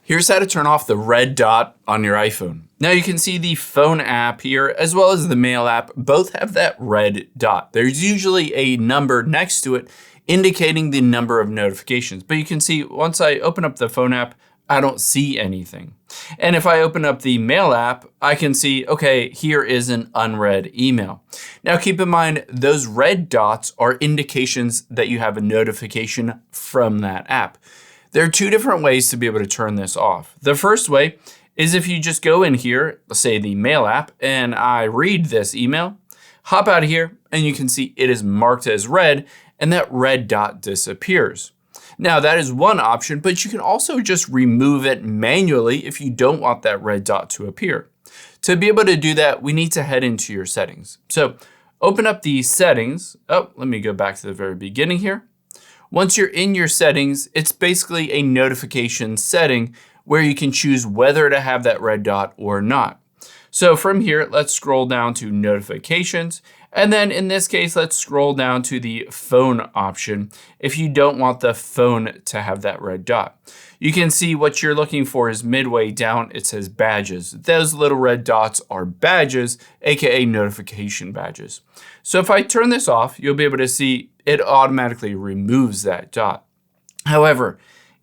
Here's how to turn off the red dot on your iPhone. Now you can see the phone app here as well as the mail app both have that red dot. There's usually a number next to it indicating the number of notifications. But you can see once I open up the phone app, I don't see anything. And if I open up the mail app, I can see, okay, here is an unread email. Now keep in mind, those red dots are indications that you have a notification from that app. There are two different ways to be able to turn this off. The first way is if you just go in here, let's say the mail app, and I read this email, hop out of here, and you can see it is marked as read, and that red dot disappears. Now that is one option, but you can also just remove it manually if you don't want that red dot to appear. To be able to do that, we need to head into your settings. So open up the settings. Oh, let me go back to the very beginning here. Once you're in your settings, it's basically a notification setting where you can choose whether to have that red dot or not. So from here, let's scroll down to notifications. And then in this case, let's scroll down to the phone option if you don't want the phone to have that red dot. You can see what you're looking for is midway down. It says badges. Those little red dots are badges, aka notification badges. So if I turn this off, you'll be able to see it automatically removes that dot. However,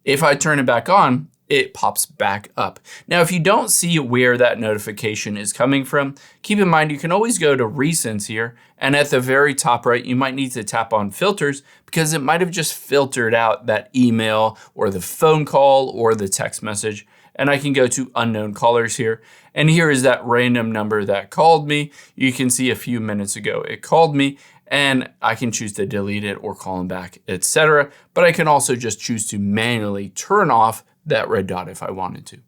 if I turn it back on, it pops back up. Now, if you don't see where that notification is coming from, keep in mind you can always go to recents here, and at the very top right, you might need to tap on filters because it might have just filtered out that email or the phone call or the text message. And I can go to unknown callers here. And here is that random number that called me. You can see a few minutes ago it called me, and I can choose to delete it or call them back, etc. But I can also just choose to manually turn off that red dot if I wanted to.